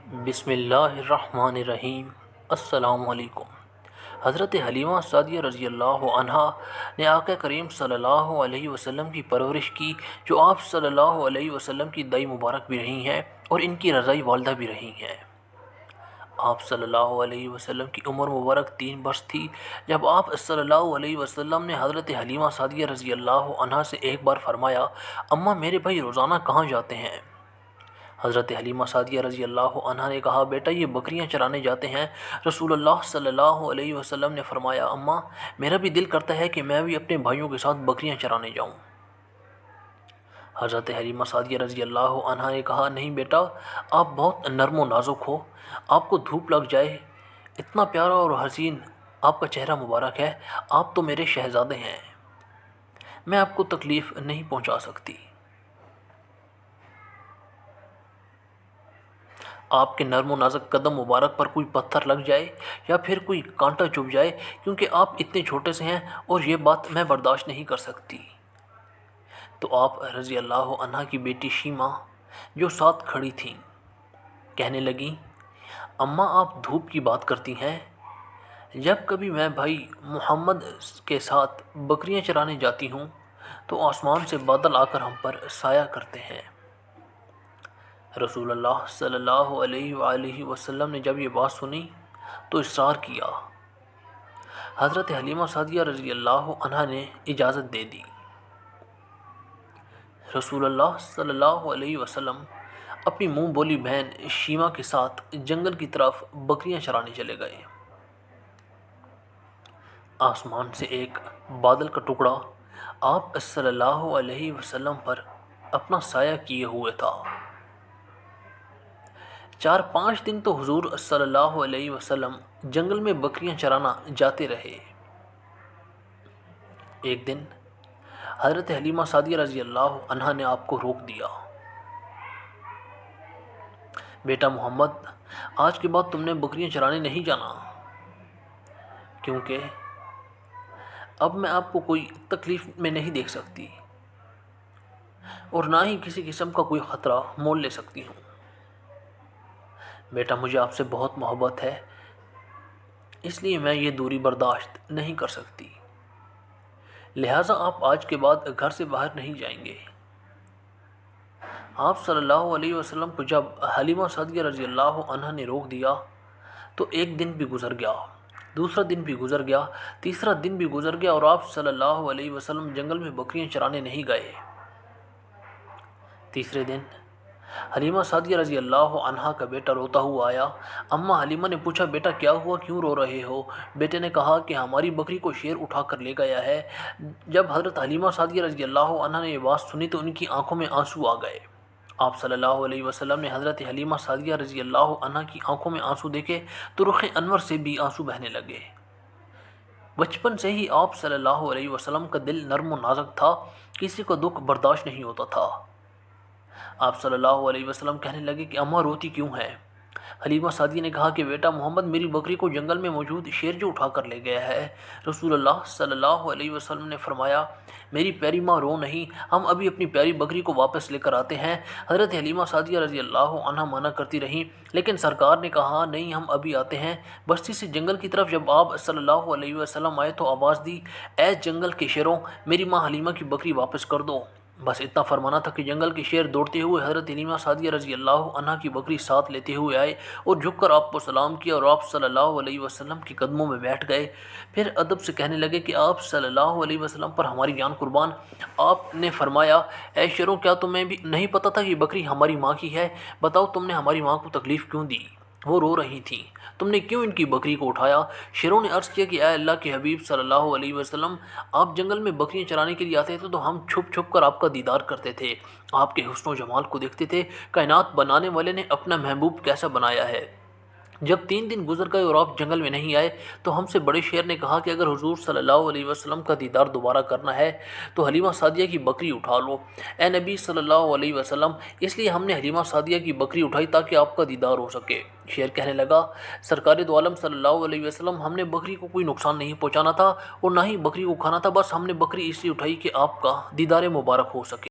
بسم اللہ الرحمن الرحیم۔ السلام علیکم۔ حضرت حلیمہ سعدیہ رضی اللہ عنہا نے آقا کریم صلی اللہ علیہ وسلم کی پرورش کی، جو آپ صلی اللہ علیہ وسلم کی دائی مبارک بھی رہی ہیں اور ان کی رضائی والدہ بھی رہی ہیں۔ آپ صلی اللہ علیہ وسلم کی عمر مبارک 3 برس تھی جب آپ صلی اللہ علیہ وسلم نے حضرت حلیمہ سعدیہ رضی اللہ عنہا سے ایک بار فرمایا، اماں میرے بھائی روزانہ کہاں جاتے ہیں؟ حضرت حلیمہ سعدیہ رضی اللہ عنہا نے کہا، بیٹا یہ بکریاں چرانے جاتے ہیں۔ رسول اللہ صلی اللہ علیہ وسلم نے فرمایا، اماں میرا بھی دل کرتا ہے کہ میں بھی اپنے بھائیوں کے ساتھ بکریاں چرانے جاؤں۔ حضرت حلیمہ سعدیہ رضی اللہ عنہا نے کہا، نہیں بیٹا، آپ بہت نرم و نازک ہو، آپ کو دھوپ لگ جائے، اتنا پیارا اور حسین آپ کا چہرہ مبارک ہے، آپ تو میرے شہزادے ہیں، میں آپ کو تکلیف نہیں پہنچا سکتی۔ آپ کے نرم و نازک قدم مبارک پر کوئی پتھر لگ جائے یا پھر کوئی کانٹا چبھ جائے، کیونکہ آپ اتنے چھوٹے سے ہیں اور یہ بات میں برداشت نہیں کر سکتی۔ تو آپ رضی اللہ عنہا کی بیٹی شیمہ جو ساتھ کھڑی تھیں کہنے لگیں، اماں آپ دھوپ کی بات کرتی ہیں، جب کبھی میں بھائی محمد کے ساتھ بکریاں چرانے جاتی ہوں تو آسمان سے بادل آ کر ہم پر سایہ کرتے ہیں۔ رسول اللہ صلی اللہ علیہ وآلہ وسلم نے جب یہ بات سنی تو اصرار کیا۔ حضرت حلیمہ سعدیہ رضی اللہ عنہا نے اجازت دے دی۔ رسول اللہ صلی اللہ علیہ وسلم اپنی منہ بولی بہن شیمہ کے ساتھ جنگل کی طرف بکریاں چرانے چلے گئے۔ آسمان سے ایک بادل کا ٹکڑا آپ صلی اللہ علیہ وسلم پر اپنا سایہ کیے ہوئے تھا۔ 4-5 دن تو حضور صلی اللہ علیہ وسلم جنگل میں بکریاں چرانا جاتے رہے۔ ایک دن حضرت حلیمہ سعدیہ رضی اللہ عنہا نے آپ کو روک دیا، بیٹا محمد آج کے بعد تم نے بکریاں چرانے نہیں جانا، کیونکہ اب میں آپ کو کوئی تکلیف میں نہیں دیکھ سکتی اور نہ ہی کسی قسم کا کوئی خطرہ مول لے سکتی ہوں۔ بیٹا مجھے آپ سے بہت محبت ہے، اس لیے میں یہ دوری برداشت نہیں کر سکتی، لہٰذا آپ آج کے بعد گھر سے باہر نہیں جائیں گے۔ آپ صلی اللہ علیہ وسلم کو جب حلیمہ سعدیہ رضی اللہ عنہا نے روک دیا تو ایک دن بھی گزر گیا، دوسرا دن بھی گزر گیا، تیسرا دن بھی گزر گیا اور آپ صلی اللہ علیہ وسلم جنگل میں بکریاں چرانے نہیں گئے۔ تیسرے دن حلیمہ سعدیہ رضی اللہ عنہا کا بیٹا روتا ہوا آیا۔ اماں حلیمہ نے پوچھا، بیٹا کیا ہوا، کیوں رو رہے ہو؟ بیٹے نے کہا کہ ہماری بکری کو شیر اٹھا کر لے گیا ہے۔ جب حضرت حلیمہ سعدیہ رضی اللہ عنہا نے یہ بات سنی تو ان کی آنکھوں میں آنسو آ گئے۔ آپ صلی اللہ علیہ وسلم نے حضرت حلیمہ سعدیہ رضی اللہ عنہا کی آنکھوں میں آنسو دیکھے تو رخ انور سے بھی آنسو بہنے لگے۔ بچپن سے ہی آپ صلی اللہ علیہ وسلم کا دل نرم و نازک تھا، کسی کو دکھ برداشت نہیں ہوتا تھا۔ آپ صلی اللہ علیہ وسلم کہنے لگے کہ اماں روتی کیوں ہیں؟ حلیمہ سعدیہ نے کہا کہ بیٹا محمد میری بکری کو جنگل میں موجود شیر جو اٹھا کر لے گیا ہے۔ رسول اللہ صلی اللہ علیہ وسلم نے فرمایا، میری پیاری ماں رو نہیں، ہم ابھی اپنی پیاری بکری کو واپس لے کر آتے ہیں۔ حضرت حلیمہ سعدیہ رضی اللہ عنہا منع کرتی رہیں، لیکن سرکار نے کہا نہیں، ہم ابھی آتے ہیں۔ بستی سے جنگل کی طرف جب آپ صلی اللہ علیہ وسلم آئے تو آواز دی، اے جنگل کے شیروں، میری ماں حلیمہ کی بکری واپس کر دو۔ بس اتنا فرمانا تھا کہ جنگل کے شیر دوڑتے ہوئے حضرت حلیمہ سعدیہ رضی اللہ عنہا کی بکری ساتھ لیتے ہوئے آئے اور جھک کر آپ کو سلام کیا اور آپ صلی اللہ علیہ وسلم کے قدموں میں بیٹھ گئے۔ پھر ادب سے کہنے لگے کہ آپ صلی اللہ علیہ وسلم پر ہماری جان قربان۔ آپ نے فرمایا، اے شیروں، کیا تمہیں بھی نہیں پتہ تھا کہ یہ بکری ہماری ماں کی ہے؟ بتاؤ تم نے ہماری ماں کو تکلیف کیوں دی؟ وہ رو رہی تھیں، تم نے کیوں ان کی بکری کو اٹھایا؟ شیروں نے عرض کیا کہ اے اللہ کے حبیب صلی اللہ علیہ وسلم، آپ جنگل میں بکریاں چرانے کے لیے آتے تھے تو ہم چھپ چھپ کر آپ کا دیدار کرتے تھے، آپ کے حسن و جمال کو دیکھتے تھے، کائنات بنانے والے نے اپنا محبوب کیسا بنایا ہے۔ جب 3 دن گزر گئے اور آپ جنگل میں نہیں آئے تو ہم سے بڑے شیر نے کہا کہ اگر حضور صلی اللہ علیہ وسلم کا دیدار دوبارہ کرنا ہے تو حلیمہ سعدیہ کی بکری اٹھا لو۔ اے نبی صلی اللہ علیہ وسلم، اس لیے ہم نے حلیمہ سعدیہ کی بکری اٹھائی تاکہ آپ کا دیدار ہو سکے۔ شیر کہنے لگا، سرکار دو عالم صلی اللہ علیہ وسلم، ہم نے بکری کو کوئی نقصان نہیں پہنچانا تھا اور نہ ہی بکری کو کھانا تھا، بس ہم نے بکری اس لیے اٹھائی کہ آپ کا دیدار مبارک ہو سکے۔